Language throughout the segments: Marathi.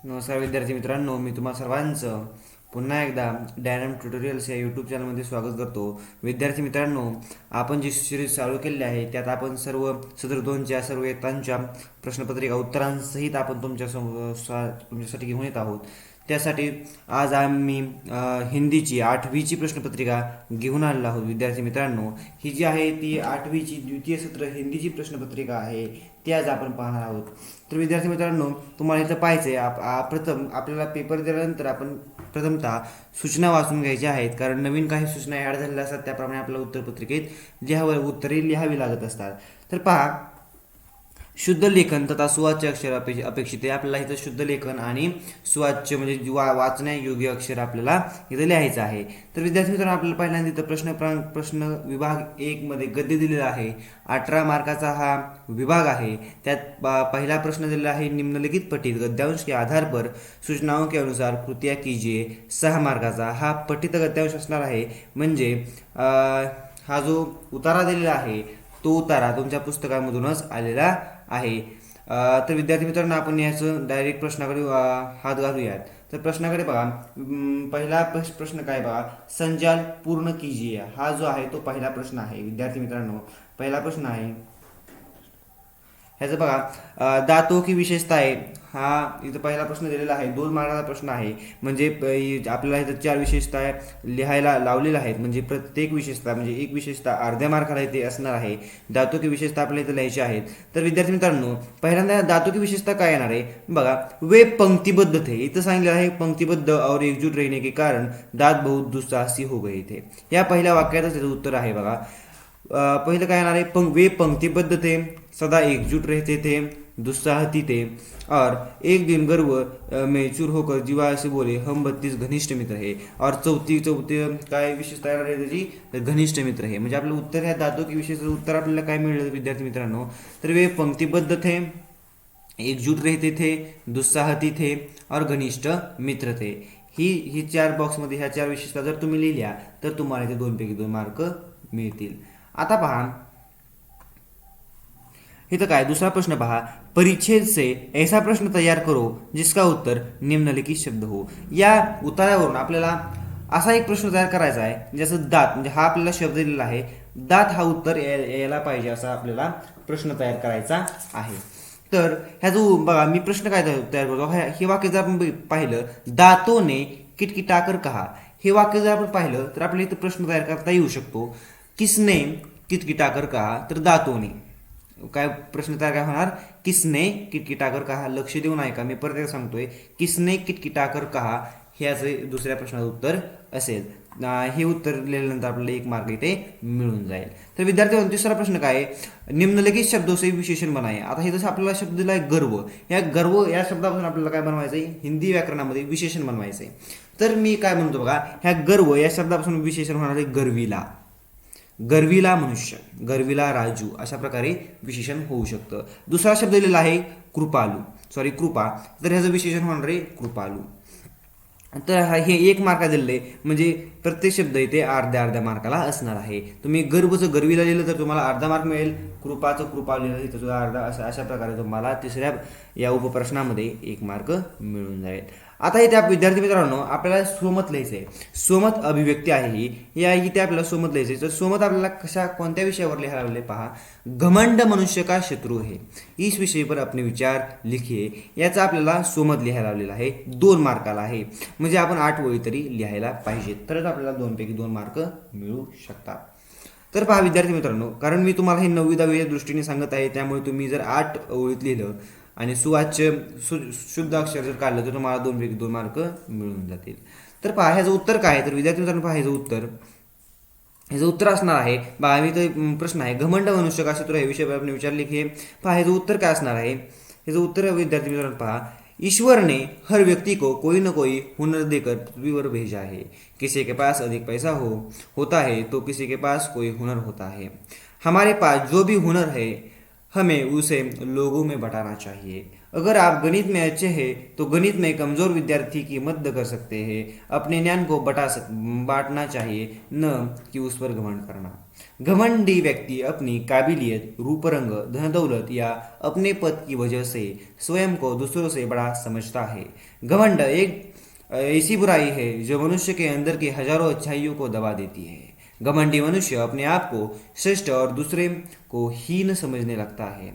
नमस्कार विद्यार्थी मित्रांनो, मी तुम्हा सर्वांचं पुन्हा एकदा डायनॅमिक ट्युटोरियल्स या यूट्यूब चॅनलमध्ये स्वागत करतो. विद्यार्थी मित्रांनो, आपण जी सिरीज चालू केली आहे त्यात आपण सर्व सदर दोनच्या सर्व इयत्तांच्या प्रश्नपत्रिका उत्तरांसहित आपण तुमच्यासाठी घेऊन येत आहोत. त्यासाठी आज आम्ही हिंदीची 8वीची प्रश्नपत्रिका घेऊन आलेलो आहोत. विद्यार्थी मित्रांनो, ही जी आहे ती 8वीची द्वितीय सत्र हिंदीची प्रश्नपत्रिका आहे, ती आज आपण पाहणार आहोत. तर विद्यार्थी मित्रांनो, तुम्हाला इथं पाहायचं आहे, प्रथम आपल्याला पेपर दिल्यानंतर आपण प्रथमतः सूचना वाचून घ्यायच्या आहेत, कारण नवीन काही सूचना ॲड झालेल्या असतात. त्याप्रमाणे आपल्याला उत्तरपत्रिकेत उत्तरे लिहावी लागत असतात. तर पहा, शुद्ध लेखन तथा सुवाच्य अक्षर अपेक्षित आहे. आपल्याला इथं शुद्ध लेखन आणि सुवाच्य म्हणजे वाचण्यायोग्य अक्षर आपल्याला इथं लिहायचं आहे. तर विद्यार्थी मित्रांनो, आपल्याला पहिल्यांदा इथं प्रश्न विभाग 1 मध्ये गद्य दिलेला आहे. 18 मार्काचा हा विभाग आहे. त्यात पहिला प्रश्न दिलेला आहे, निम्नलिखित पठित गद्यांश के आधार पर सूचनाओं के अनुसार कृतियाँ कीजिए. 6 मार्काचा हा पठित गद्यांश असणार आहे. म्हणजे हा जो उतारा दिलेला आहे तो उतारा तुमच्या पुस्तकामधूनच आलेला आहे. तर विद्यार्थी मित्रांनो, आपण याचं डायरेक्ट प्रश्नाकडे हात घालूयात. तर प्रश्नाकडे बघा, पहिला प्रश्न काय बघा, संजाल पूर्ण कीजिए, हा जो आहे तो पहिला प्रश्न आहे. विद्यार्थी मित्रांनो, पहिला प्रश्न आहे ह्याचं बघा, दातों की विशेषता आहे, हा इथं पहिला प्रश्न दिलेला आहे. 2 मार्काचा प्रश्न आहे. म्हणजे आपल्याला इथं 4 विशेषता लिहायला लावलेल्या आहेत. म्हणजे प्रत्येक विशेषता म्हणजे एक विशेषता अर्ध्या मार्काला इथे असणार आहे. दातों की विशेषता आपल्याला इथं लिहायची आहेत. तर विद्यार्थी मित्रांनो, पहिल्यांदा दातों की विशेषता काय येणार आहे बघा, वे पंक्तिबद्ध थे. इथं सांगितलं आहे पंक्तिबद्ध और एकजूट रहने के कारण दात बहुत दुस्साहसी हो गए थे. या पहिल्या वाक्यातच त्याचं उत्तर आहे बघा. पहिलं काय येणार आहे, वे पंक्तिबद्ध थे, सदा एकजुट रहते थे, दुस्साहती थे, और एक दिन गर्व में चूर होकर जीवा से बोले हम 32 घनिष्ठ मित्र है. और चौथी काय विशेषता येणार आहे त्याची, घनिष्ठ मित्र है. म्हणजे आपलं उत्तर ह्या दातों की विशेष उत्तर आपल्याला काय मिळेल विद्यार्थी मित्रांनो, तर वे पंक्तिबद्ध थे, एकजुट रहते थे, दुस्साहती थे और घनिष्ठ मित्र थे. ही 4 बॉक्समध्ये ह्या 4 विशेषता जर तुम्ही लिहिल्या तर तुम्हाला इथे 2 पैकी 2 मार्क मिळतील. आता पहा, इथं काय दुसरा प्रश्न पहा, परिच्छेद से ऐसा प्रश्न तैयार करो जिसका उत्तर निम्नलिखित शब्द हो. या उतारावरून आपल्याला असा एक प्रश्न तयार करायचा आहे, जसं दात, म्हणजे हा आपल्याला शब्द दिलेला आहे, दात हा उत्तर यायला पाहिजे असा आपल्याला प्रश्न तयार करायचा आहे. तर ह्याचं बघा, मी प्रश्न काय तयार करतो, हे वाक्य जर आपण पाहिलं, दातोने किटकिटाकर कहा, हे वाक्य जर आपण पाहिलं तर आपल्याला इथं प्रश्न तयार करता येऊ शकतो. किसने किटकिटाकर कहा, तर दातोने. काय प्रश्न तयार काय होणार, किसने किटकिटाकर कहा. लक्ष देऊन ऐका, मी परत एकदा सांगतोय, किसने किटकिटाकर कहा ह्याचे दुसऱ्या प्रश्नाचं उत्तर असेल. हे उत्तर लिहिल्यानंतर आपल्याला 1 मार्क इथे मिळून जाईल. तर विद्यार्थी, तिसरा प्रश्न काय आहे, निम्नलिखित शब्दों से विशेषण बनाए. आता हे जसं आपल्याला शब्द दिला आहे गर्व, गर्व या शब्दापासून आपल्याला काय बनवायचं आहे, हिंदी व्याकरणामध्ये विशेषण बनवायचं आहे. तर मी काय म्हणतो बघा, ह्या गर्व या शब्दापासून विशेषण होणार आहे गर्विला. गर्विला मनुष्य, गर्विला राजू, अशा प्रकारे विशेषण होऊ शकतं. दुसरा शब्द दिलेला आहे कृपा, तर ह्याचं विशेषण होणार आहे कृपालू. तर हे 1 मार्का दिलेले, म्हणजे प्रत्येक शब्द इथे अर्ध्या मार्काला असणार आहे. तुम्ही गर्वचं गर्वीला लिहिलं तर तुम्हाला अर्धा मार्क मिळेल, कृपाचं कृपा लिहिलं तिथं सुद्धा अर्धा, अशा प्रकारे तुम्हाला तिसऱ्या या उपप्रश्नामध्ये 1 मार्क मिळून जाईल. आता इथे विद्यार्थी मित्रांनो, आपल्याला स्वमत लिहायचं आहे. स्वमत अभिव्यक्ती आहे ही, या इथे आपल्याला स्वमत लिहायचं आहे. तर स्वमत आपल्याला कोणत्या विषयावर लिहायला लागले पहा, घमंड मनुष्य का शत्रू है, इस विषय पर अपने विचार लिखिए. याचा आपल्याला स्वमत लिहायला लावलेला आहे. 2 मार्काला आहे. म्हणजे आपण 8 ओळी तरी लिहायला पाहिजेत, तरच आपल्याला 2 पैकी 2 मार्क मिळू शकतात. तर पहा विद्यार्थी मित्रांनो, कारण मी तुम्हाला हे 9वी 10वीच्या दृष्टीने सांगत आहे, त्यामुळे तुम्ही जर 8 ओळीत लिहिलं आणि सुवाच्य शुद्ध अक्षर जर काढलं तर तुम्हाला 2 पैकी 2 मार्क मिळून जातील. तर पहा, ह्याचं उत्तर काय आहे, तर विद्यार्थी मित्रांनो पहा, ह्याचं उत्तर असणार आहे बघा, मी तर प्रश्न आहे, घमंड मनुष्य का शत्रू हे विषय आपण विचार लिखे. पहा, ह्याचं उत्तर काय असणार आहे, ह्याचं उत्तर विद्यार्थी मित्रांनो पहा, ईश्वर ने हर व्यक्ति को कोई न कोई हुनर देकर पृथ्वी पर भेजा है. किसी के पास अधिक पैसा होता है तो किसी के पास कोई हुनर होता है. हमारे पास जो भी हुनर है हमें उसे लोगों में बंटाना चाहिए. अगर आप गणित में अच्छे हैं तो गणित में कमजोर विद्यार्थी की मदद कर सकते हैं। अपने ज्ञान को बांटना चाहिए, न कि उस पर घमंड करना। घमंडी व्यक्ति अपनी काबिलियत, रूप रंग, धन दौलत या अपने पद की वजह से स्वयं को दूसरों से बड़ा समझता है। घमंड एक ऐसी बुराई है जो मनुष्य के अंदर की हजारों अच्छाइयों को दबा देती है। घमंडी मनुष्य अपने आप को श्रेष्ठ और दूसरे को हीन समझने लगता है।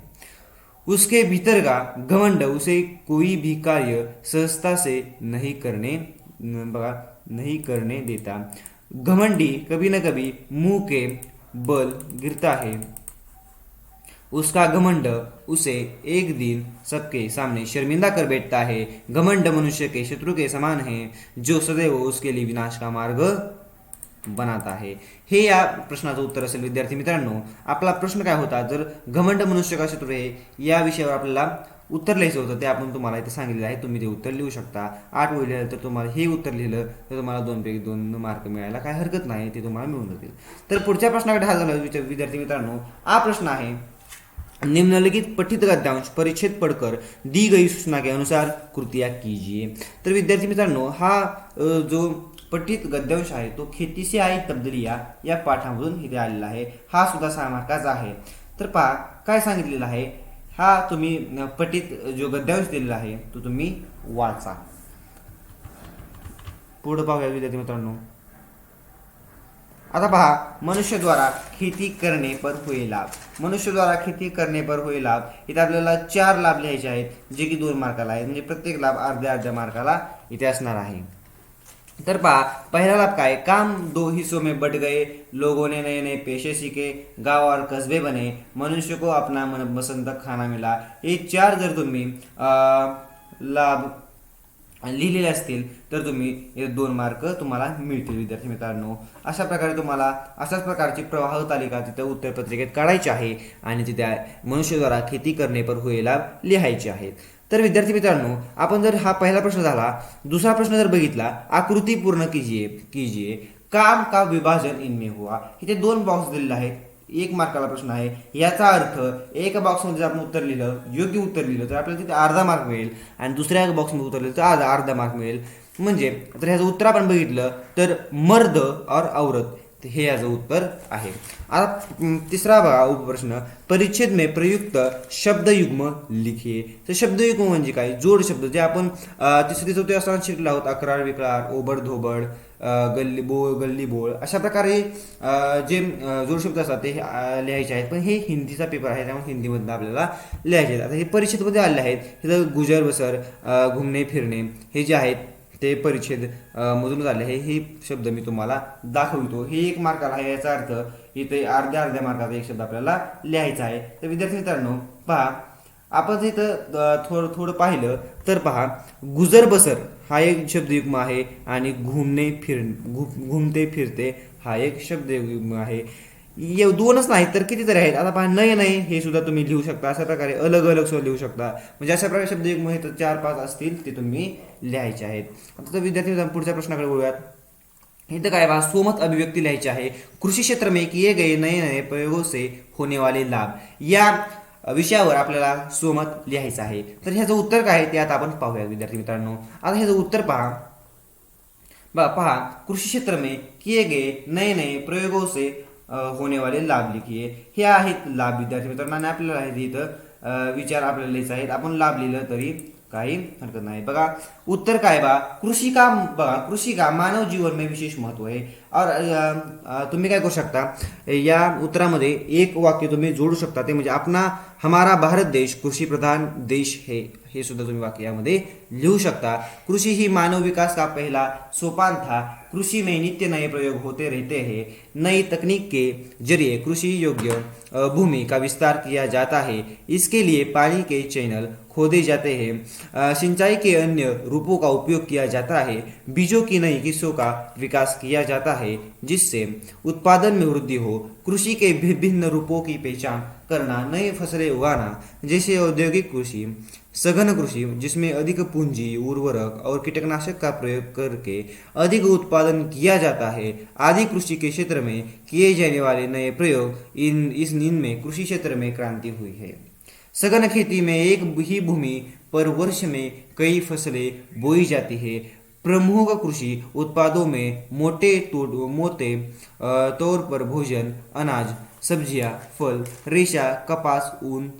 उसके भीतर का घमंड उसे कोई भी कार्य सहजता से नहीं करने देता। घमंडी कभी न कभी मुंह के बल गिरता है। उसका घमंड उसे एक दिन सबके सामने शर्मिंदा कर बैठता है। घमंड मनुष्य के शत्रु के समान है, जो सदैव उसके लिए विनाश का मार्ग बनाता आहे। हे या प्रश्नाचं उत्तर असेल विद्यार्थी मित्रांनो। आपला प्रश्न काय होता, जर घमंड मनुष्य का शत्रू आहे या विषयावर आपल्याला उत्तर लिहायचं होतं, ते आपण तुम्हाला इथे सांगितलेलं आहे। तुम्ही ते उत्तर लिहू शकता। 8 ओळी लिहिलं तर तुम्हाला हे उत्तर लिहिलं तर तुम्हाला 2 पैकी 2 मार्क मिळायला काय हरकत नाही, ते तुम्हाला मिळून जातील। तर पुढच्या प्रश्नाकडे हा झाला विद्यार्थी मित्रांनो। हा प्रश्न आहे, निम्नलिखित पठित गद्यांश परिच्छेद पढ़कर दी गई सूचना के अनुसार कृतियां कीजिए। तर विद्यार्थी मित्रांनो, हा जो पठित गद्यांश आहे तो खेती से आई तब्दीलियां या पाठामधून इथे आलेला आहे। हा सुद्धा 6 मार्काचा आहे। तर पहा काय सांगितलेलं आहे, हा तुम्ही पठित जो गद्यांश दिलेला आहे तो तुम्ही वाचा। पुढे पाहूया विद्यार्थी मित्रांनो। आता पहा, मनुष्य द्वारा खेती करने पर हुए लाभ। मनुष्य द्वारा खेती करने पर हुए लाभ, इथे आपल्याला 4 लाभ लिहायचे आहेत, जे की 2 मार्काला आहेत। म्हणजे प्रत्येक लाभ अर्ध्या मार्काला इथे असणार आहे। तर पहा, पहला लाभ काय, काम 2 हिस्सों में बट गए, लोगों ने नए नए पेशे सीखे, गांव और कस्बे बने, मनुष्य को अपना मनपसंद खाना मिला। हे 4 जर तुम्ही लाभ लिहिलेले असतील तर तुम्ही 2 मार्क तुम्हाला मिळतील विद्यार्थी मित्रांनो। अशा प्रकारे तुम्हाला अशाच प्रकारची प्रवाह तालिका तिथे उत्तरपत्रिकेत काढायची आहे आणि तिथे मनुष्य द्वारा खेती करने पर हुए लाभ लिहायचे आहेत। तर विद्यार्थी मित्रांनो, आपण जर हा पहिला प्रश्न झाला, दुसरा प्रश्न जर बघितला, आकृती पूर्ण कीजिए काम का विभाजन इनमें हुआ। इथे 2 बॉक्स दिलेले आहेत, 1 मार्काला प्रश्न आहे। याचा अर्थ एक बॉक्समध्ये आपण उत्तर लिहिलं, योग्य उत्तर लिहिलं तर आपल्याला तिथे अर्धा मार्क मिळेल आणि दुसऱ्या बॉक्समध्ये उत्तर लिहिलं तर अर्धा मार्क मिळेल। म्हणजे तर ह्याचं उत्तर आपण बघितलं तर मर्द और औरत, हे याचं उत्तर आहे। आता तिसरा बघा उपप्रश्न, परिच्छेद में प्रयुक्त शब्दयुग्म लिखिए। तर शब्दयुग्म म्हणजे काय, जोड शब्द जे आपण 3री 4थी असताना शिकलो आहोत, अक्रार विक्रार, ओबड धोबड, गल्ली बोळ, अशा प्रकारे जे जोड शब्द असतात ते लिहायचे आहेत। पण हे हिंदीचा पेपर आहे, त्यामुळे हिंदीमधून आपल्याला लिहायचे आहेत। आता हे परिच्छेदमध्ये आले आहेत, हे गुजर बसर, घुमणे फिरणे, हे जे आहेत ते परिच्छेद मधून आले आहे। हे शब्द मी तुम्हाला दाखवितो। हे 1 मार्काला आहे, याचा अर्थ इथे अर्ध्या मार्काचा एक शब्द आपल्याला लिहायचा आहे। तर विद्यार्थी मित्रांनो पहा, आपण इथं थोडं पाहिलं तर पहा, गुजर बसर हा एक शब्दयुग्म आहे आणि घुमते फिरते हा एक शब्दयुग्म आहे। 2च नाही तर कितीतरी आहेत। आता पहा, नये नये हे सुद्धा तुम्ही लिहू शकता, अशा प्रकारे अलग अलग सुद्धा लिहू शकता। म्हणजे अशा प्रकारे शब्दयुग्म हे 4-5 असतील ते तुम्ही लिहायचे आहेत। आता तर विद्यार्थी पुढच्या प्रश्नाकडे वळूयात। इथं काय बघा, सोमत अभिव्यक्ती लिहायची आहे। कृषी क्षेत्र में किए गए नए नए प्रयोगों से होने वाले लाभ, या विषयावर आपल्याला सोमत लिहायचं आहे। तर ह्याचं उत्तर काय ते आता आपण पाहूया विद्यार्थी मित्रांनो। आता ह्याचं उत्तर पहा, कृषी क्षेत्र में किए गए नए नए प्रयोगों से होने वाले लाभ लिखिए। हे आहेत लाभ विद्यार्थी मित्रांनो, आणि आपल्याला इथं विचार आपल्याला लिहायचे आहेत। आपण लाभ लिहिलं तरी काही हरकत नाही। बघा उत्तर काय बघा, कृषी का मानव जीवन में विशेष महत्व है। और तुम्ही काय करू शकता, या उत्तरामध्ये एक वाक्य तुम्ही जोडू शकता, ते म्हणजे हमारा भारत देश कृषि प्रधान देश है, हे सुद्धा तुम्ही वाक्य यामध्ये लिहू शकता। कृषि ही मानव विकास का पहला सोपान था। कृषि में नित्य नए प्रयोग होते रहते हैं। नई तकनीक के जरिए कृषि योग्य भूमि का विस्तार किया जाता है। इसके लिए पानी के चैनल खोदे जाते हैं। सिंचाई के अन्य रूपों का उपयोग किया जाता है। बीजों की नई किस्मों का विकास किया जाता है, जिससे उत्पादन में वृद्धि हो। कृषि के विभिन्न रूपों की पहचान करना, नए फसलें उगाना, जैसे औद्योगिक कृषि, सघन कृषि जिसमें अधिक पूंजी, उर्वरक और कीटनाशक का प्रयोग करके अधिक उत्पादन किया जाता है, आदि कृषि के क्षेत्र में किए जाने वाले नए प्रयोग, इनमें कृषि क्षेत्र में क्रांति हुई है। सघन खेती में एक ही भूमि पर वर्ष में कई फसलें बोई जाती है। प्रमुख कृषि उत्पादों में मोटे तौर पर भोजन, अनाज, सब्जियां, फल, रेशा, कपास, ऊन,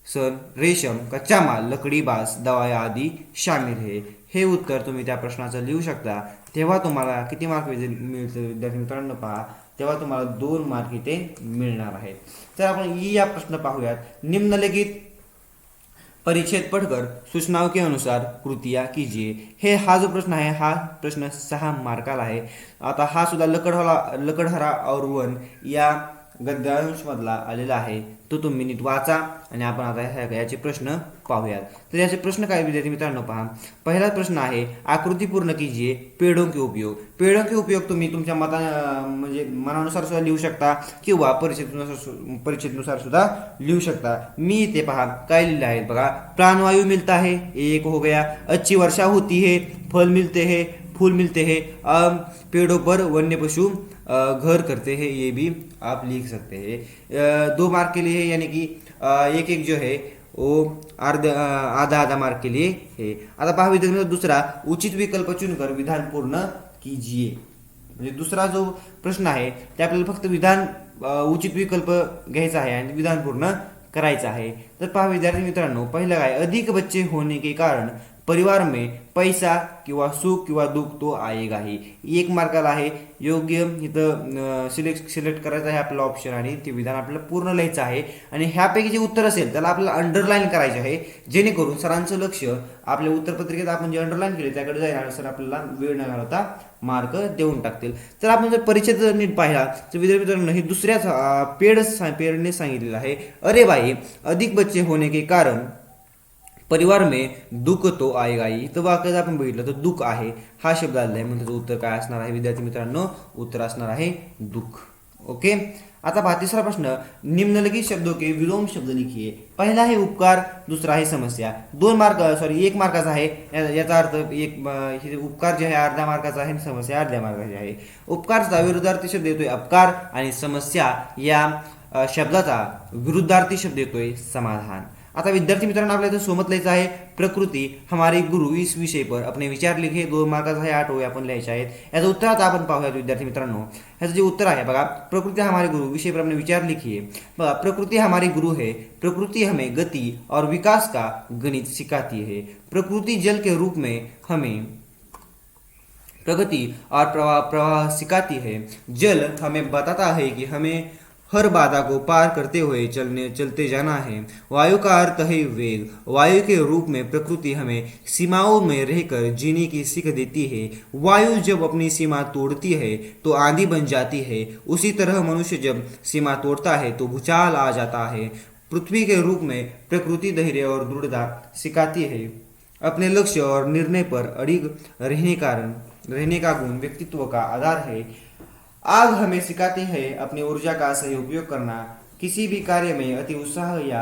सन, रेशम, कच्चा माल, लकडी, बांस, दवाई आदी शामिल है। हे उत्तर तुम्ही त्या प्रश्नाचं लिहू शकता। तेव्हा तुम्हाला किती मार्क मिळतील विद्यार्थी मित्रांनो पहा, तेव्हा तुम्हाला 2 मार्क इथे मिळणार आहेत। तर आपण या प्रश्न पाहूयात। निम्नलिखित परिच्छेद पढ़कर सूचनाओं के अनुसार कृतियां कीजिए। हे हा जो प्रश्न आहे हा प्रश्न 6 मार्काला आहे। आता हा सुद्धा लकडहरा और वन या गद्यांशमधला आलेला आहे, तो तुम्ही नीट वाचा आणि आपण आता याचे प्रश्न पाहूयात। तर याचे प्रश्न काय विद्यार्थी मित्रांनो पहा, पहिला प्रश्न आहे आकृती पूर्ण कीजिए पेड़ों के उपयोग। पेड़ों के उपयोग तुम्ही तुमच्या म्हणजे मनानुसार सुद्धा लिहू शकता किंवा परिच्छेदनुसार सुद्धा लिहू शकता। मी इथे पहा काय लिहिलं आहे बघा, प्राणवायु मिलता है, एक हो गया, अच्छी वर्षा होती है, फल मिलते हैं, फूल मिलते हैं, पेड़ों पर वन्य पशु घर करते हैं, ये भी आप लिख सकते हैं। 2 मार्क के लिए यानी कि एक जो है वो आधा मार्क के लिए है। आता पहा विद्यार्थी दुसरा, उचित विकल्प चुनकर विधान पूर्ण कीजिए। म्हणजे दुसरा जो प्रश्न आहे ते आपल्याला फक्त विधान उचित विकल्प घ्यायचा आहे आणि विधान पूर्ण करायचं आहे। तर पहा विद्यार्थी मित्रांनो, पहिलं काय, अधिक बच्चे होने के कारण परिवार में पैसा किंवा सुख किंवा दुःख तो आएगा ही। 1 मार्काला आहे। योग्य इथं सिलेक्ट करायचं आहे आपला ऑप्शन आणि ते विधान आपल्याला पूर्ण लिहायचं आहे आणि ह्यापैकी जे उत्तर असेल त्याला आपल्याला अंडरलाईन करायचे आहे, जेणेकरून सरांचं लक्ष आपल्या उत्तरपत्रिकेत आपण जे अंडरलाईन केले त्याकडे जाईल, सर आपल्याला वेळ न घालवता मार्क देऊन टाकतील। तर आपण जर परिच्छेद नीट पाहिला तर विद्यार्थी मित्रांनो हे दुसऱ्याच पेडने सांगितलेलं आहे, अरे भाई अधिक बच्चे होने के कारण परिवार में दुःख तो आएगा। इथं वाक्य आपण बघितलं तर दुःख आहे हा शब्द आलेला आहे, म्हणजे उत्तर काय असणार आहे विद्यार्थी मित्रांनो, उत्तर असणार आहे दुःख। ओके, आता पहा तिसरा प्रश्न, निम्नलिखित शब्दों के विलोम शब्द लिखिए। पहिला आहे उपकार, दुसरा आहे समस्या। 1 मार्काचा आहे। याचा अर्थ उपकार जे आहे अर्ध्या मार्काचा आहे, समस्या अर्ध्या मार्काची आहे। उपकारचा विरुद्धार्थी शब्द येतोय अपकार आणि समस्या या शब्दाचा विरुद्धार्थी शब्द येतोय समाधान। आता विद्यार्थी मित्रांनो आपल्याला इथं सोबत लिहायचं आहे, प्रकृति हमारे गुरु इस विषय पर अपने विचार लिखे। 2 मार्काचा आहे, 8 ओळी आपण लिहायच्या आहेत। याचं उत्तर आता आपण पाहूयात विद्यार्थी मित्रांनो। ह्याचं जे उत्तर आहे बघा, प्रकृति हमारे गुरु विषय पर अपने विचार लिखिए। बघा, प्रकृति हमारी गुरु है, प्रकृति हमें गति और विकास का गणित सिखाती है। प्रकृति जल के रूप में हमें प्रगति और प्रवाह सिखाती है। जल हमें बताता है कि हमें हर बाधा को पार करते हुए चलते जाना है। वायु का अर्थ है वेग। वायु के रूप में प्रकृति हमें सीमाओं में रहकर जीने की सीख देती है। वायु जब अपनी सीमा तोड़ती है तो आंधी बन जाती है, उसी तरह मनुष्य जब सीमा तोड़ता है तो भूचाल आ जाता है। पृथ्वी के रूप में प्रकृति धैर्य और दृढ़ता सिखाती है। अपने लक्ष्य और निर्णय पर अड़िग रहने का गुण व्यक्तित्व का आधार है। आग हमें सिखाती है अपनी ऊर्जा का सही उपयोग करना। किसी भी कार्य में अति उत्साह या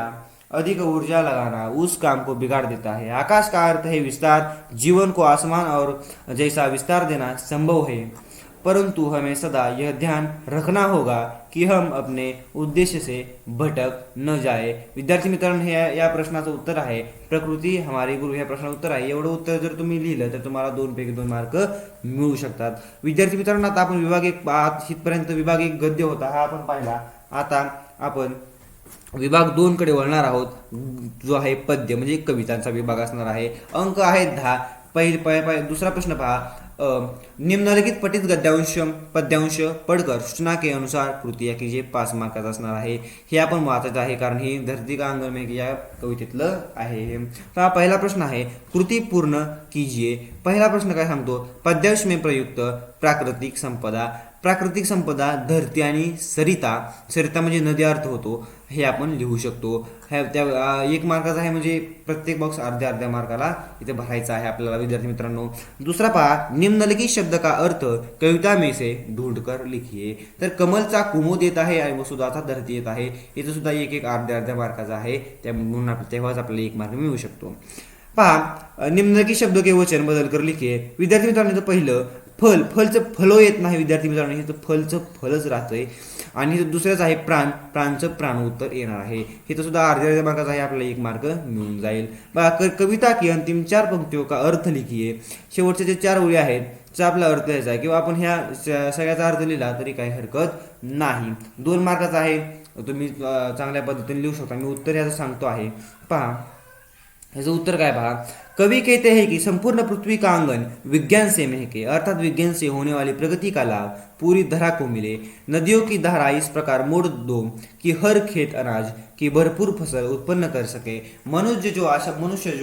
अधिक ऊर्जा लगाना उस काम को बिगाड़ देता है। आकाश का अर्थ है विस्तार। जीवन को आसमान और जैसा विस्तार देना संभव है, परंतु हमें सदा यह ध्यान रखना होगा कि हम अपने उद्देश्य से भटक न जाए। विद्यार्थी मित्रांनो हे या प्रश्नाचं उत्तर आहे, प्रकृती हमारी गुरु ह्या प्रश्नाचं उत्तर आहे। एवढं उत्तर जर तुम्ही लिहिलं तर तुम्हाला 2 पैकी 2 मार्क मिळू शकतात। विद्यार्थी मित्रांनो आता आपण विभाग 1 इथपर्यंत विभाग 1 गद्य होता हा आपण पाहिला। आता आपण विभाग 2 कडे वळणार आहोत, जो आहे पद्य म्हणजे कवितांचा विभाग असणार आहे। अंक आहेत 10। दुसरा प्रश्न पहा, निम्नलिखित पठित पद्यांश पढ़कर सूचना के अनुसार कृतियां कीजिए। 5 मार्काचा असणार आहे। हे आपण वाचायचं आहे कारण ही धरती का अंगण में या कवितेतलं आहे। तर पहिला प्रश्न आहे कृती पूर्ण कीजिए। पहिला प्रश्न काय सांगतो, पद्यांश में प्रयुक्त प्राकृतिक संपदा। प्राकृतिक संपदा धरती आणि सरिता म्हणजे नदी अर्थ होतो, हे आपण लिहू शकतो। 1 मार्काचा आहे, म्हणजे प्रत्येक बॉक्स अर्ध्या मार्काला इथे भरायचा आहे आपल्याला विद्यार्थी मित्रांनो। दुसरा पहा, निम्नलिखित शब्द का अर्थ कविता में से ढूंढकर लिखिए। तर कमलचा कुमुद येत आहे आणि वसुधाचा धरती येत आहे, इथे सुद्धा एक अर्ध्या मार्काचा आहे, त्यामुळे तेव्हाच आपल्याला 1 मार्क मिळू शकतो। पहा, निम्नलिखित शब्द के वचन बदल कर लिखिए। विद्यार्थी मित्रांनो पहिलं फलचं फलो येत नाही विद्यार्थी मित्रांनो, हे फलचं फलच राहतंय। आणि दुसऱ्याच आहे प्राण, प्राणचं प्राण उत्तर येणार आहे. हे तर सुद्धा अर्ध्या मार्काचं आहे, आपल्याला 1 मार्क मिळून जाईल. बघा, कविता की अंतिम 4 पंक्तियों का अर्थ लिखिए. शेवटचे जे 4 ओळी आहेत त्याचा आपला अर्थ द्यायचा आहे, किंवा आपण ह्या सगळ्याचा अर्थ लिहिला तरी काही हरकत नाही. 2 मार्काचा आहे, तुम्ही चांगल्या पद्धतीने लिहू शकता. मी उत्तर याचं सांगतो आहे, पहा ह्याचं उत्तर काय पहा. कवि कहते हैं कि संपूर्ण पृथ्वी का आंगन विज्ञान से महके, अर्थात विज्ञान से होने वाली प्रगति का लाभ पूरी धरा को मिले. नदियों की धारा इस प्रकार मोड़ दो कि हर खेत अनाज की भरपूर फसल उत्पन्न कर सके. मनुष्य जो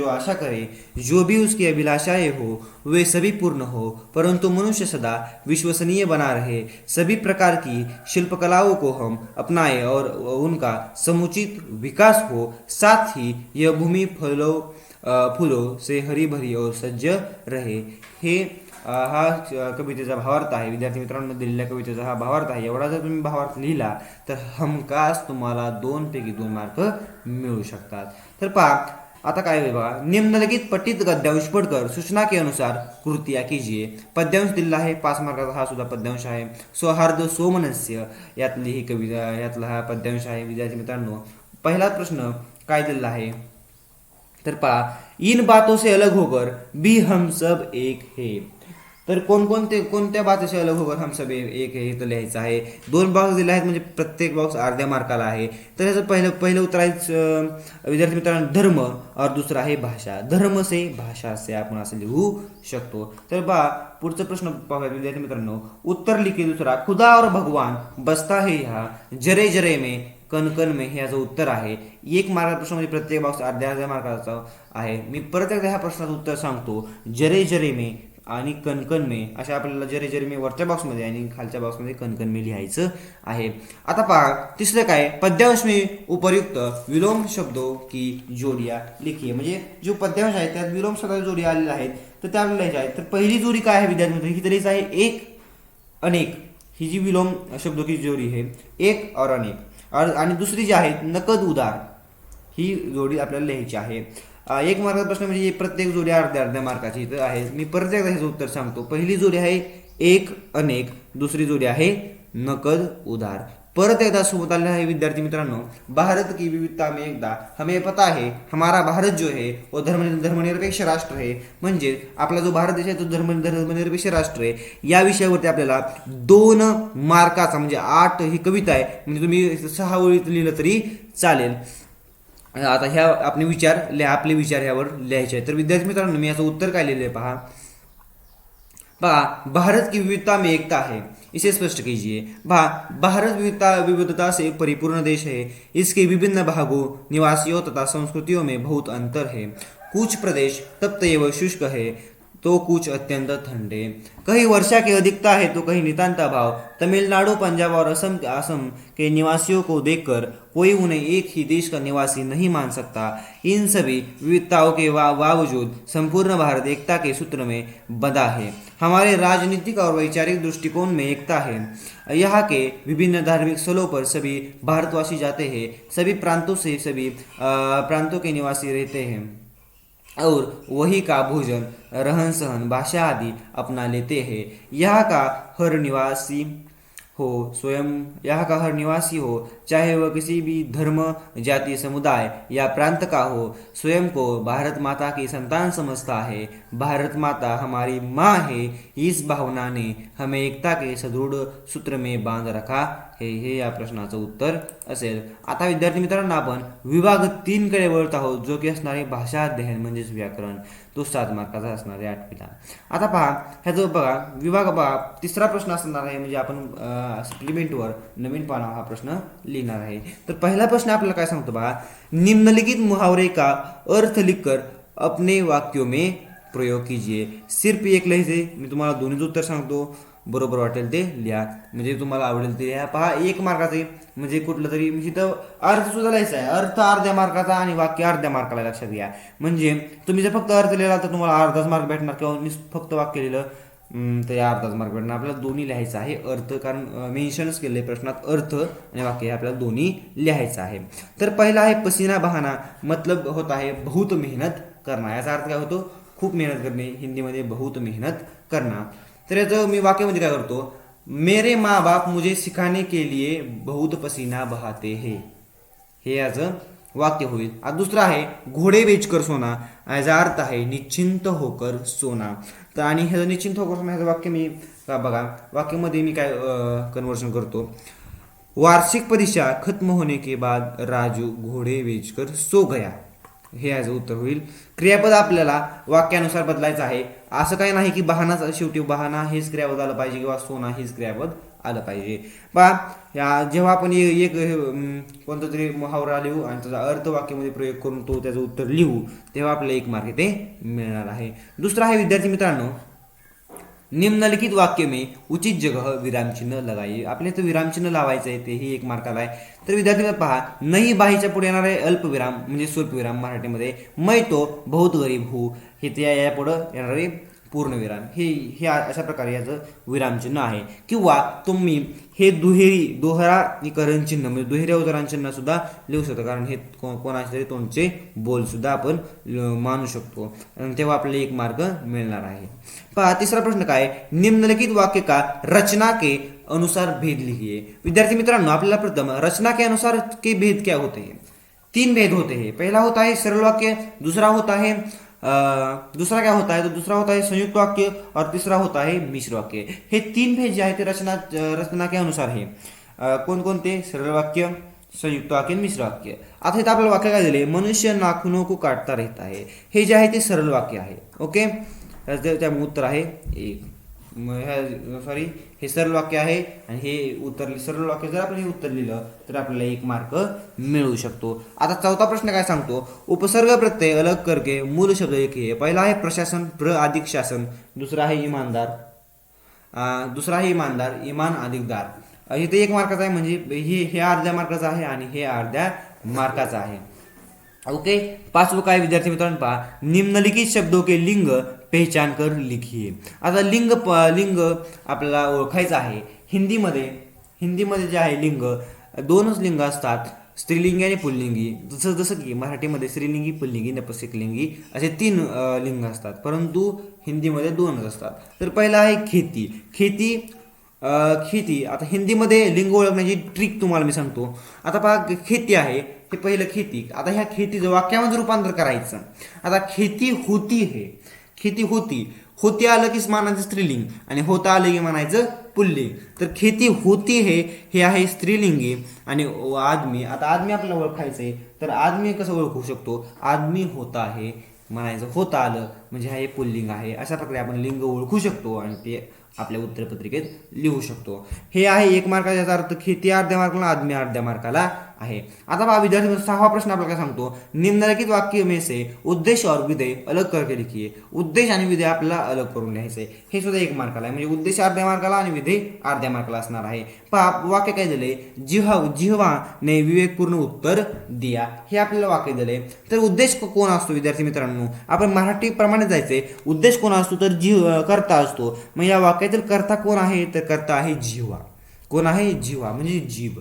आशा करे, जो भी उसकी अभिलाषाएं हो वे सभी पूर्ण हो, परंतु मनुष्य सदा विश्वसनीय बना रहे. सभी प्रकार की शिल्पकलाओं को हम अपनाएं और उनका समुचित विकास हो. साथ ही यह भूमि फुलों से हरी भरी और सज्ज रहे. हे हा कवितेचा भावार्थ आहे. विद्यार्थी मित्रांनो, दिलेल्या कवितेचा हा भावार्थ आहे. एवढा जर तुम्ही भावार्थ लिहिला तर हमखास तुम्हाला 2 पैकी 2 मार्क मिळू शकतात. तर पहा आता काय होईल बघा. निम्नलिखित पठित गद्यांश पढ़कर सूचना के अनुसार कृतियां कीजिए. पद्यांश दिलेला आहे 5 मार्काचा, हा सुद्धा पद्यांश आहे. सौहार्द सोमनस्य यातली ही कविता, यातला हा पद्यांश आहे. विद्यार्थी मित्रांनो, पहिला प्रश्न काय दिलेला आहे तर पहा, इन बातों से अलग होकर भी हम सब एक है. तर कोणत्या बातों से अलग होकर हम सब एक है हे तर लिहायचं आहे. 2 बॉक्स दिले आहेत, म्हणजे प्रत्येक बॉक्स अर्ध्या मार्काला आहे. तर ह्याचं पहिलं उत्तर आहे विद्यार्थी मित्रांनो धर्म, और दुसरा आहे भाषा. धर्म से भाषा से आपण असं लिहू शकतो. तर पुढचा प्रश्न पाहूया विद्यार्थी मित्रांनो. उत्तर लिखिए दुसरा, खुदा और भगवान बसता है यहाँ जरे जरे में कण कण में, हे याचं उत्तर आहे. 1 मार्काचा प्रश्न, म्हणजे प्रत्येक बॉक्स अर्ध्या मार्काचा आहे. मी परत एकदा ह्या प्रश्नाचं उत्तर सांगतो. जरे जरे में आणि कणकण में, अशा आपल्याला जरे जरे में वरच्या बॉक्समध्ये आणि खालच्या बॉक्समध्ये कणकण में लिहायचं आहे. आता पहा तिसरं काय, पद्यांश में उपर्युक्त विलोम शब्दों की जोडियां लिखिए. म्हणजे जो पद्यांश आहे त्यात विलोम शब्दाच्या जोडी आलेल्या आहेत तर त्या लिहायच्या आहेत. तर पहिली जोडी काय आहे विद्यार्थी मित्रांनो, ही तरीच आहे एक अनेक. ही जी विलोम शब्दों की जोडी आहे एक और अनेक. आणि दुसरी जी आहे नकद उदार, ही जोडी आपल्याला लिहायची आहे. 1 मार्काचा प्रश्न, म्हणजे प्रत्येक जोडी अर्ध्या मार्काची इथं आहे. मी परत एकदा ह्याचं उत्तर सांगतो. पहिली जोडी आहे एक अनेक, दुसरी जोडी आहे नकद उधार. परत एकदा सोबत आलेला आहे विद्यार्थी मित्रांनो. भारत की विविधता में एकता, हमें पता है हमारा भारत जो है वो धर्मनिरपेक्ष राष्ट्र है. म्हणजे आपला जो भारत देश आहे तो धर्मनिरपेक्ष राष्ट्र आहे. या विषयावरती आपल्याला 2 मार्काचा, म्हणजे 8 ही कविता आहे, म्हणजे तुम्ही 6 ओळीत लिहिलं तरी चालेल. आता ह्या आपले विचार ह्यावर लिहायचे आहेत. तर विद्यार्थी मित्रांनो, मी याचं उत्तर काय लिहिलं आहे पहा. भारत की विविधता में एकता है, इसे स्पष्ट कीजिए. भारत विविधता से परिपूर्ण देश है. इसके विभिन्न भागों, निवासियों तथा संस्कृतियों में बहुत अंतर है. कुछ प्रदेश तप्त एवं शुष्क है तो कुछ अत्यंत ठंडे. कहीं वर्षा की अधिकता है तो कहीं नितांत अभाव. तमिलनाडु, पंजाब और असम के निवासियों को देखकर कोई उन्हें एक ही देश का निवासी नहीं मान सकता. इन सभी विविधताओं के बावजूद संपूर्ण भारत एकता के सूत्र में बंधा है. हमारे राजनीतिक और वैचारिक दृष्टिकोण में एकता है. यहाँ के विभिन्न धार्मिक स्थलों पर सभी भारतवासी जाते हैं. सभी प्रांतों से सभी प्रांतों के निवासी रहते हैं और वही का भोजन, रहन सहन, भाषा आदि अपना लेते हैं. यहाँ का हर निवासी हो चाहे वह किसी भी धर्म, जाति, समुदाय या प्रांत का हो, स्वयं को भारत माता की संतान समझता है. भारत माता हमारी माँ है. इस भावना ने हमें एकता के सदृढ सूत्र में बांध रखा है. हे या प्रश्नाचं उत्तर असेल. आता विद्यार्थी मित्रांनो, आपण विभाग 3 कडे वळत आहोत, जो की असणारे भाषा अध्ययन म्हणजेच व्याकरण. तो 7 मार्काचा असणार आहे 8वीला. आता पहा ह्याचं बघा विभाग बघा. तिसरा प्रश्न असणार आहे, म्हणजे आपण सप्लिमेंटवर नवीन पानावर हा प्रश्न लिहिणार आहे. तर पहिला प्रश्न आपल्याला काय सांगतो बघा, निम्नलिखित मुहावरे का अर्थ लिखकर अपने वाक्यों में प्रयोग कीजिए. सिर्फ एक लिहायचे. मी तुम्हाला दोन्हीचं उत्तर सांगतो, बरोबर वाटेल ते लिहा, म्हणजे तुम्हाला आवडेल ते लिहा. पहा 1 मार्काचे, म्हणजे कुठलं तरी इथं अर्थ सुद्धा लिहायचा आहे. अर्थ अर्ध्या मार्काचा आणि वाक्य अर्ध्या मार्काला, लक्षात घ्या. म्हणजे तुम्ही जर फक्त अर्थ लिहिला तर तुम्हाला अर्धाच मार्क भेटणार, किंवा फक्त वाक्य लिहिलं तर अर्धाच मार्क भेटणार. आपल्याला दोन्ही लिहायचं आहे. अर्थ, कारण मेन्शनच केले प्रश्नात अर्थ आणि वाक्य हे आपल्याला दोन्ही लिहायचं आहे. तर पहिला आहे पसीना बहाना, मतलब होत आहे बहुत मेहनत करना. याचा अर्थ काय होतो, खूप मेहनत करणे. हिंदीमध्ये बहुत मेहनत करना. तर याचं मी वाक्यामध्ये काय करतो, मेरे माँ बाप मुझे सिखाने के लिए बहुत पसीना बहाते हैं, हे याचं वाक्य होईल. आता दुसरं आहे घोडे बेचकर सोना, याचा अर्थ आहे निश्चिंत होकर सोना. तर आणि हे निश्चिंत होकर सोना ह्याचं वाक्य मी बघा वाक्यामध्ये मी काय कन्वर्शन करतो. वार्षिक परीक्षा खत्म होने के बाद राजू घोडे बेचकर सो गया, हे याचं उत्तर होईल. क्रियापद आपल्याला वाक्यानुसार बदलायचं आहे. असं काही नाही की बहानाच शेवटी बहाना हेच क्रियापद आलं पाहिजे किंवा सोना हेच क्रियापद आलं पाहिजे. पहा जेव्हा आपण एक कोणता तरी मुहावरा लिहू आणि त्याचा अर्थ वाक्यामध्ये प्रयोग करून तो त्याचं उत्तर लिहू तेव्हा आपल्याला 1 मार्क ते मिळणार आहे. दुसरा आहे विद्यार्थी मित्रांनो, निम्नलिखित वाक्य में उचित जगह विराम चिन्ह लगाइए. आपल्या इथं विराम चिन्ह लावायचं आहे, तेही 1 मार्काला आहे. तर विद्यार्थी पहा, नाही बाहीच्या पुढे येणार आहे अल्पविराम म्हणजे स्वल्पविराम मराठीमध्ये. मै तो बहुत गरीब हूँ, हे त्या या पुढं येणार आहे पूर्णविराम. हे अशा प्रकारे याचं विरामचिन्ह आहे. किंवा तुम्ही हे दोहराकरण चिन्ह म्हणजे दुहेरी अवतरण चिन्ह सुद्धा लिहू शकतो, कारण हे कोणाचे तरी तोंडचे बोल सुद्धा आपण मानू शकतो. तेव्हा आपल्याला 1 मार्क मिळणार आहे. पहा तिसरा प्रश्न काय, निम्नलिखित वाक्य का रचना के अनुसार भेद लिखिए. विद्यार्थी मित्रांनो आपल्याला प्रथम रचना के अनुसार के भेद क्या होते हैं. 3 भेद होते हैं. पहला होता है सरल वाक्य, दूसरा होता है दूसरा क्या होता है, तो दूसरा होता है संयुक्त वाक्य और तीसरा होता है मिश्र वाक्य. हे 3 भेद जे आहे ते रचना के अनुसार आहे. कोणकोणते, सरल वाक्य, संयुक्त वाक्य, मिश्र वाक्य. आता इथं आपल्याला वाक्य काय दिले, मनुष्य नाखूनों को काटता रहता है, हे जे आहे ते सरल वाक्य आहे. ओके, त्यामुळे उत्तर आहे 1. सॉरी, हे सरळ वाक्य आहे आणि हे उत्तर सरळ वाक्य जर आपण हे उत्तर लिहिलं तर आपल्याला 1 मार्क मिळू शकतो. आता चौथा प्रश्न काय सांगतो, उपसर्ग प्रत्यय अलग करके मूल शब्द लिखिए. पहिला आहे प्रशासन, प्र अधिक शासन. दुसरा आहे इमानदार, इमान अधिक दार. इथे 1 मार्काचा आहे, म्हणजे हे अर्ध्या मार्काचा आहे आणि हे अर्ध्या मार्काचा आहे. ओके, 5वं काय विद्यार्थी मित्रांनो पहा, निम्नलिखित शब्दों के लिंग पहचान कर लिखिए. आता लिंग आपल्याला ओळखायचं आहे. हिंदीमध्ये जे आहे लिंग 2च लिंग असतात, स्त्रीलिंगी आणि पुल्लिंगी. जसं की मराठीमध्ये स्त्रीलिंगी, पुल्लिंगी, नपुंसकलिंगी असे 3 लिंग असतात, परंतु हिंदीमध्ये 2च असतात. तर पहिला आहे खेती. आता हिंदीमध्ये लिंग ओळखण्याची ट्रिक तुम्हाला मी सांगतो. आता पहा खेती आहे, हे पहिलं खेती. आता ह्या खेतीचं वाक्यामध्ये रूपांतर करायचं. आता खेती होती आलं की मानायचं स्त्रीलिंग आणि होता आलं की म्हणायचं पुल्लिंग. तर खेती होती हे आहे स्त्रीलिंगी आणि आदमी. आता आदमी आपल्याला ओळखायचं आहे, तर आदमी कसं ओळखू शकतो, आदमी होता आहे म्हणायचं, होता आलं म्हणजे हे पुल्लिंग आहे. अशा प्रकारे आपण लिंग ओळखू शकतो आणि ते आपल्या उत्तरपत्रिकेत लिहू शकतो. हे आहे 1 मार्काचा, याचा अर्थ खेती अर्ध्या मार्काला, आदमी अर्ध्या मार्काला आहे. आता पहा विद्यार्थी 6वा प्रश्न आपल्याला काय सांगतो, निम्नलिखित वाक्य में से उद्देश्य और विधेय अलग करके लिखिए. उद्देश आणि विधेय आपल्याला अलग करून लिहायचं आहे. हे सुद्धा 1 मार्काला आहे, म्हणजे उद्देश अर्ध्या मार्काला आणि विधेय अर्ध्या मार्काला असणार आहे. पहा वाक्य काय दिले, जिव्हा ने विवेकपूर्ण उत्तर दिया, हे आपल्याला वाक्य दिले. तर उद्देश कोण असतो विद्यार्थी मित्रांनो, आपण मराठी प्रमाणे जायचंय. उद्देश कोण असतो, तर कर्ता असतो. मग या वाक्यातील कर्ता कोण आहे, तर कर्ता आहे जिव्हा. कोण आहे, जिव्हा म्हणजे जीभ.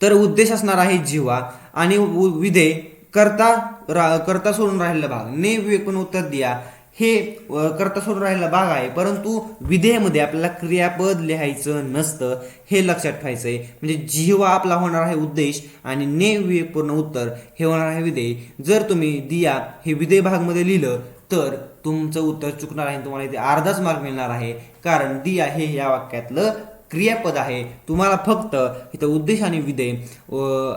तर उद्देश असणार आहे जिव्हा आणि विधेय कर्ता सोडून राहिलेला भाग. ने विवेकपूर्ण उत्तर दिया हे कर्ता सोडून राहिलेला भाग आहे, परंतु विधेयमध्ये आपल्याला क्रियापद लिहायचं नसतं, हे लक्षात ठेवायचंय. म्हणजे जिव्हा आपला होणार आहे उद्देश आणि ने विवेकपूर्ण उत्तर हे होणार आहे विधेय. जर तुम्ही दिया हे विधेय भागमध्ये लिहिलं तर तुमचं उत्तर चुकणार आहे, तुम्हाला इथे अर्धाच मार्क मिळणार आहे, कारण दिया हे या वाक्यातलं क्रियापद आहे. तुम्हाला फक्त इथं उद्देश आणि विधेय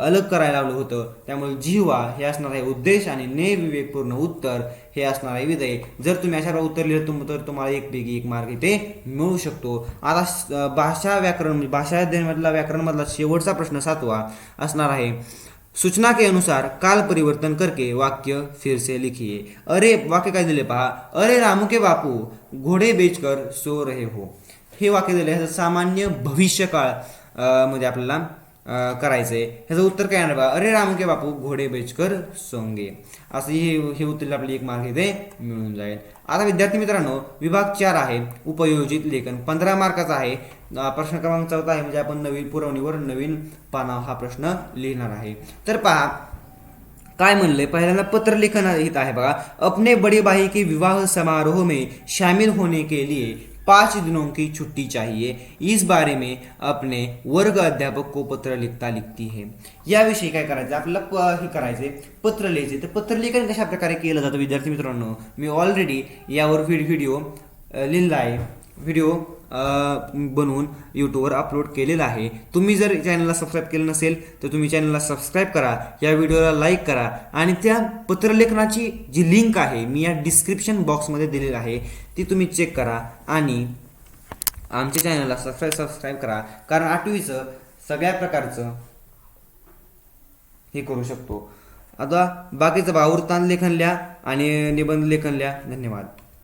अलग करायला लावलं होतं, त्यामुळे जिव्हा हे असणार आहे उद्देश आणि ने विवेकपूर्ण उत्तर हे असणार आहे विधेय. जर तुम्ही अशा उत्तर लिहिलं तर तुम्हाला 1 पैकी 1 मार्क इथे मिळू शकतो. आता भाषा अध्ययनामधला व्याकरणमधला शेवटचा प्रश्न 7वा असणार आहे, सूचना के अनुसार काल परिवर्तन करके वाक्य फिर से लिखिए. वाक्य काय दिले पहा, अरे रामू के बापू घोडे बेचकर सो रहे हो. हे वाक्य दिले, ह्याचं सामान्य भविष्यकाळ मध्ये आपल्याला करायचंय. ह्याचं उत्तर काय आहे बघा, अरे रामू के बापू घोडे बेचकर सोंगे. असं हे उत्तर आपल्याला 1 मार्क इथे मिळून जाईल. आता विद्यार्थी मित्रांनो विभाग 4 आहे उपयोजित लेखन, 15 मार्काचा आहे. प्रश्न क्रमांक 4 आहे, म्हणजे आपण नवीन पुरवणीवर नवीन पाना हा प्रश्न लिहिणार आहे. तर पहा काय म्हणले, पहिल्यांदा पत्रलेखन हित आहे बघा. अपने बड़े भाई के विवाह समारोह में शामिल होने के लिए 5 दिनों की छुट्टी चाहिए, इस बारे में अपने वर्ग अध्यापक को पत्र लिखता लिखती है। याविषयी काय करायचं आपल्याला हे करायचे पत्र लिहायचे। तर पत्रलेखन कशा प्रकारे केलं जातं विद्यार्थी मित्रांनो, मी ऑलरेडी यावर व्हिडिओ लिहिला आहे, व्हिडिओ बनवून यूट्यूबवर अपलोड केलेला आहे। तुम्ही जर चॅनलला सबस्क्राईब केलं नसेल तर तुम्ही चॅनलला सबस्क्राईब करा, या व्हिडिओला लाईक करा आणि त्या पत्रलेखनाची जी लिंक आहे मी या डिस्क्रिप्शन बॉक्समध्ये दिलेली आहे ती तुम्ही चेक करा आणि आमच्या चॅनलला सबस्क्राईब करा, कारण 8वीचं सगळ्या प्रकारचं हे करू शकतो। आता बाकीचं वृत्तांत लेखन लिहा आणि निबंध लेखन लिहा। धन्यवाद।